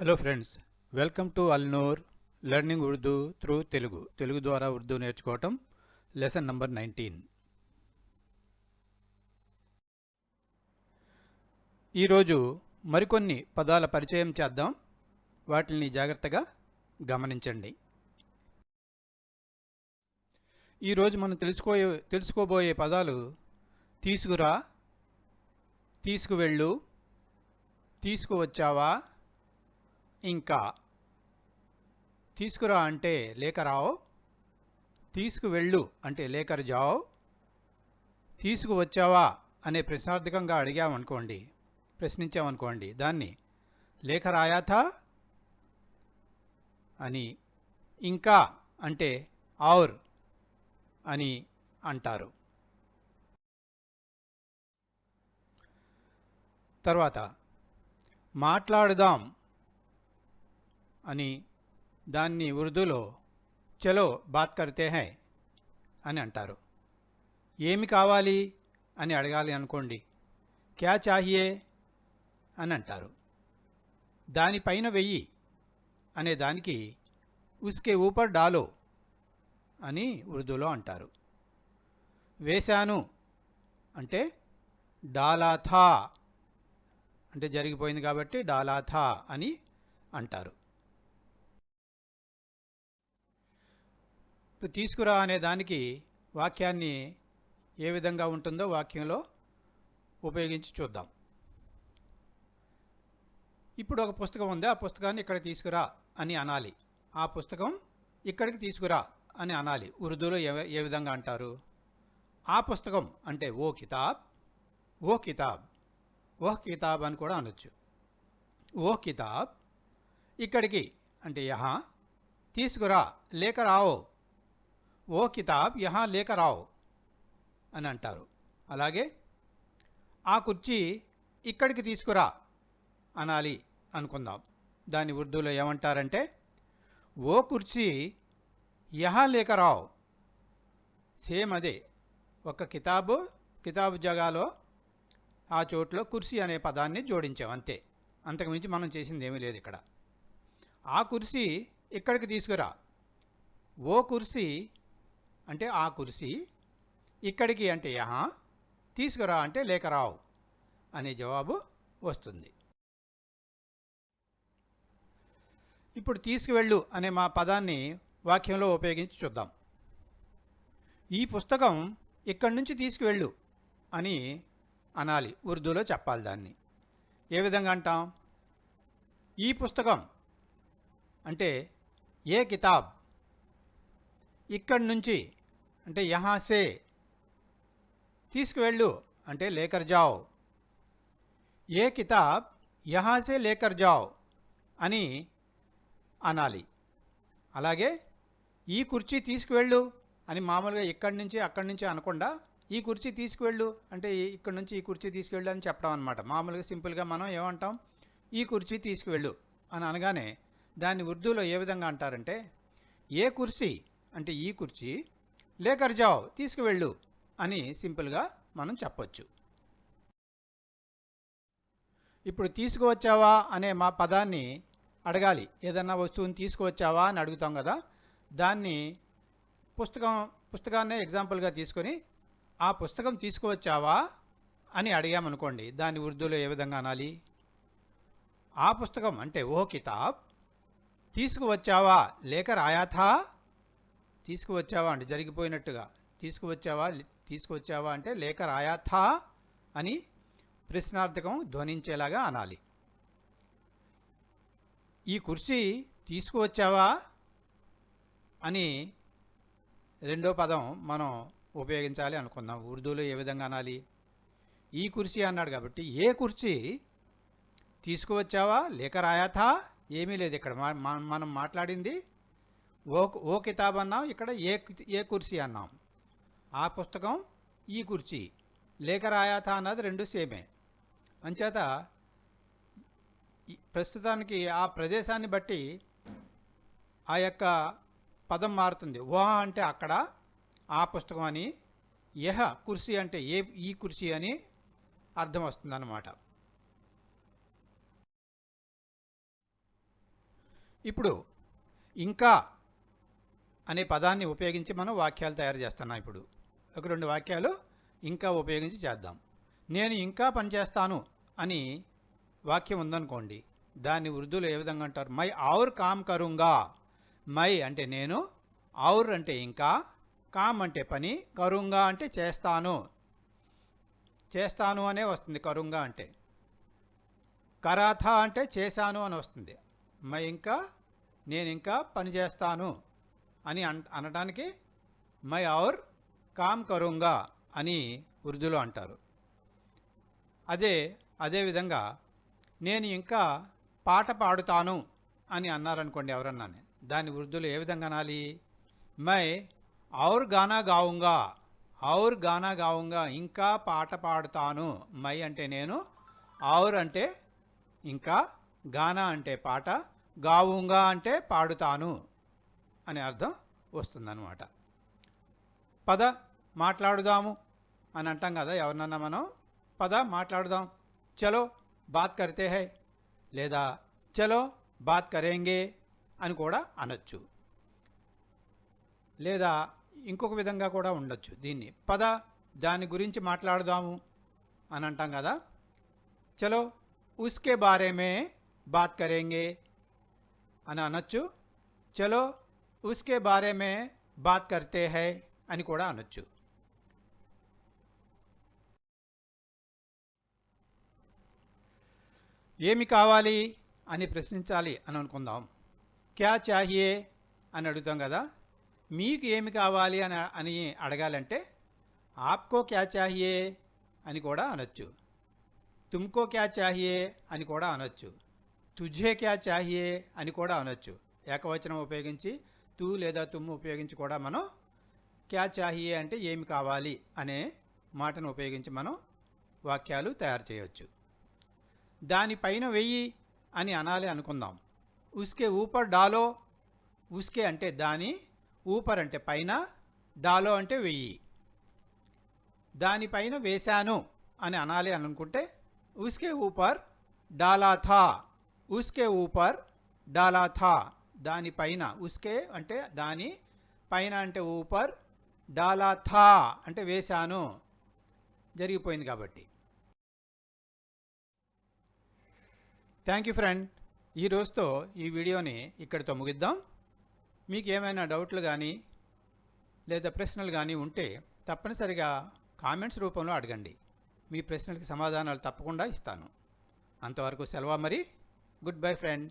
Hello friends, welcome to Alnoor learning Urdu through Telugu ద్వారా ఉర్దూ నేర్చుకోవటం lesson number 19. ఈరోజు మరికొన్ని పదాల పరిచయం చేద్దాం. వాటిని జాగ్రత్తగా గమనించండి. ఈరోజు మనం తెలుసుకోబోయే పదాలు తీసుకురా, తీసుకువెళ్ళు, తీసుకువచ్చావా, ఇంకా. తీసుకురా అంటే లేకరావు, తీసుకువెళ్ళు అంటే లేకర్ జావ్, తీసుకువచ్చావా అనే ప్రశ్నార్థకంగా ప్రశ్నించామనుకోండి, దాన్ని లేకర్ ఆయా థా అని, ఇంకా అంటే ఔర్ అని అంటారు. తర్వాత మాట్లాడుదాం అని, దాన్ని ఉర్దూలో చలో బాత్ కర్తే హై అని అంటారు. ఏమి కావాలి అని అడగాలి అనుకోండి, క్యా చాహియే అని అంటారు. దానిపైన వెయ్యి అనే దానికి ఉస్కే ఊపర్ డాలో అని ఉర్దూలో అంటారు. వేశాను అంటే డాలా థా అంటే జరిగిపోయింది కాబట్టి డాలా థా అని అంటారు. తీసుకురా అనే దానికి వాక్యాన్ని ఏ విధంగా ఉంటుందో వాక్యంలో ఉపయోగించి చూద్దాం. ఇప్పుడు ఒక పుస్తకం ఉంది, ఆ పుస్తకాన్ని ఇక్కడ తీసుకురా అని అనాలి. ఆ పుస్తకం ఇక్కడికి తీసుకురా అని అనాలి. ఉర్దూలో ఏ విధంగా అంటారు? ఆ పుస్తకం అంటే ఓ కితాబ్, ఓ కితాబ్, ఓహ్ కితాబ్ అని కూడా అనొచ్చు. ఓ కితాబ్ ఇక్కడికి అంటే యహా, తీసుకురా లేకర్ आओ, ఓ కితాబ్ యహా లేకర్ आओ అని అంటారు. అలాగే ఆ కుర్చీ ఇక్కడికి తీసుకురా అనాలి అనుకుందాం. దాన్ని ఉర్దూలో ఏమంటారంటే ఓ కుర్చీ యహా లేకర్ आओ. సేమ్ అదే, ఒక కితాబు జగాలో ఆ చోట్లో కుర్సీ అనే పదాన్ని జోడించాం అంతే. అంతకుమించి మనం చేసింది ఏమీ లేదు ఇక్కడ. ఆ కుర్సీ ఇక్కడికి తీసుకురా, ఓ కుర్సీ అంటే ఆ కుర్సీ, ఇక్కడికి అంటే యహా, తీసుకురా అంటే లేకరావు అనే జవాబు వస్తుంది. ఇప్పుడు తీసుకువెళ్ళు అనే మా పదాన్ని వాక్యంలో ఉపయోగించి చూద్దాం. ఈ పుస్తకం ఇక్కడి నుంచి తీసుకువెళ్ళు అని అనాలి. ఉర్దూలో చెప్పాలి. దాన్ని ఏ విధంగా అంటాం? ఈ పుస్తకం అంటే ఏ కితాబ్, ఇక్కడి నుంచి అంటే యహాసే, తీసుకువెళ్ళు అంటే లేకర్ జావ్, ఏ కితాబ్ యహాసే లేకర్ జావ్ అని అనాలి. అలాగే ఈ కుర్చీ తీసుకువెళ్ళు అని మామూలుగా ఇక్కడి నుంచి అక్కడి నుంచి అనకుండా ఈ కుర్చీ తీసుకువెళ్ళు అంటే ఇక్కడి నుంచి ఈ కుర్చీ తీసుకువెళ్ళు అని చెప్పడం అనమాట. మామూలుగా సింపుల్గా మనం ఏమంటాం? ఈ కుర్చీ తీసుకువెళ్ళు అని అనగానే దాన్ని ఉర్దూలో ఏ విధంగా అంటారంటే ఏ కుర్చీ అంటే ఈ కుర్చీ, లేకర్ జావ్ తీసుకువెళ్ళు అని సింపుల్గా మనం చెప్పొచ్చు. ఇప్పుడు తీసుకువచ్చావా అనే మా పదాన్ని అడగాలి. ఏదన్నా వస్తువుని తీసుకువచ్చావా అని అడుగుతాం కదా, దాన్ని పుస్తకాన్నే ఎగ్జాంపుల్గా తీసుకొని ఆ పుస్తకం తీసుకువచ్చావా అని అడిగామనుకోండి, దాన్ని ఉర్దూలో ఏ విధంగా అనాలి? ఆ పుస్తకం అంటే ఓ కితాబ్, తీసుకువచ్చావా లేకర్ ఆయా థా, తీసుకువచ్చావా అంటే జరిగిపోయినట్టుగా, తీసుకువచ్చావా అంటే లేకర్ ఆయా థా అని ప్రశ్నార్థకం ధ్వనించేలాగా అనాలి. ఈ కుర్చీ తీసుకువచ్చావా అని రెండో పదం మనం ఉపయోగించాలి అనుకుందాం. ఉర్దూలో ఏ విధంగా అనాలి? ఈ కుర్చీ అన్నాడు కాబట్టి ఏ కుర్చీ తీసుకువచ్చావా లేకర్ ఆయా థా, ఏమీ లేదు ఇక్కడ. మనం మాట్లాడింది ఓ కితాబ్ అన్నాం, ఇక్కడ ఏ కుర్చీ అన్నాం. ఆ పుస్తకం, ఈ కుర్చీ, లేకర్ ఆయా థా అన్నది రెండు సేమే. అంచేత ప్రస్తుతానికి ఆ ప్రదేశాన్ని బట్టి ఆ యొక్క పదం మారుతుంది. ఓహ అంటే అక్కడ ఆ పుస్తకం అని, యహ కుర్సీ అంటే ఈ కుర్సీ అని అర్థం వస్తుందన్నమాట. ఇప్పుడు ఇంకా అనే పదాన్ని ఉపయోగించి మనం వాక్యాలు తయారు చేస్తున్నాం. ఇప్పుడు ఒక 2 వాక్యాలు ఇంకా ఉపయోగించి చేద్దాం. నేను ఇంకా పనిచేస్తాను అని వాక్యం ఉందనుకోండి, దాన్ని ఉర్దూలో ఏ విధంగా అంటారు? మై ఔర్ కామ్ కరుంగా. మై అంటే నేను, ఔర్ అంటే ఇంకా, కామ్ అంటే పని, కరుంగా అంటే చేస్తాను. చేస్తాను అనే వస్తుంది కరుంగా అంటే. కరాథా అంటే చేశాను అని వస్తుంది. మై ఇంకా, నేను ఇంకా పని చేస్తాను అని అనడానికి మై ఔర్ కామ్ కరుంగా అని ఉర్దూలో అంటారు. అదేవిధంగా నేను ఇంకా పాట పాడుతాను అని అన్నారనుకోండి ఎవరన్నా, దాన్ని ఉర్దూలో ఏ విధంగా అనాలి? మై ఔర్ గానా గావుంగా. ఔర్ గానా గావుంగా, ఇంకా పాట పాడుతాను. మై అంటే నేను, ఔర్ అంటే ఇంకా, గానా అంటే పాట, గావుంగా అంటే పాడుతాను అనే అర్థం వస్తుందన్నమాట. పద మాట్లాడుదాము అని అంటాం కదా ఎవరినన్నా మనం. పద మాట్లాడుదాం, చలో బాత్ కర్తే హై, లేదా చలో బాత్ కరేంగే అని కూడా అనొచ్చు. లేదా ఇంకొక విధంగా కూడా ఉండొచ్చు దీన్ని. పద దాని గురించి మాట్లాడుదాము అని అంటాం కదా. చలో ఉస్కే బారే మే బాత్ కరేంగే అని అనొచ్చు. చలో ఉస్కే బారే మే బాత్ కర్తే హై అని కూడా అనొచ్చు. ఏమి కావాలి అని ప్రశ్నించాలి అని అనుకుందాం. క్యా చాహియే అని అడుగుతాం కదా. మీకు ఏమి కావాలి అని అడగాలంటే ఆప్కో క్యా చాహియే అని కూడా అనొచ్చు. తుమ్కో క్యా చాహియే అని కూడా అనొచ్చు. తుఝే క్యా చాహియే అని కూడా అనొచ్చు. ఏకవచనం ఉపయోగించి తూ లేదా తుమ్ ఉపయోగించి కూడా మనం క్యా చాహియే అంటే ఏమి కావాలి అనే మాటను ఉపయోగించి మనం వాక్యాలు తయారు చేయవచ్చు. దానిపైన వెయ్యి అని అనాలి అనుకుందాం. ఉస్కే ఊపర్ డాలో. ఉస్కే అంటే దాని, ఊపర్ అంటే పైన, డాలో అంటే వెయ్యి. దానిపైన వేశాను అని అనాలి అనుకుంటే ఉస్కే ఊపర్ డాలా థా. ఉస్కే ఊపర్ డాలా థా, దానిపైన. ఉస్కే అంటే దాని, పైన అంటే ఊపర్, డాలా థా అంటే వేశాను, జరిగిపోయింది కాబట్టి. Thank you friend. ఈ రోజుతో ఈ వీడియోని ఇక్కడితో ముగిద్దాం. మీకు ఏమైనా డౌట్లు కానీ లేదా ప్రశ్నలు కానీ ఉంటే తప్పనిసరిగా కామెంట్స్ రూపంలో అడగండి. మీ ప్రశ్నలకి సమాధానాలు తప్పకుండా ఇస్తాను. అంతవరకు సెలవు మరి. Good bye friend.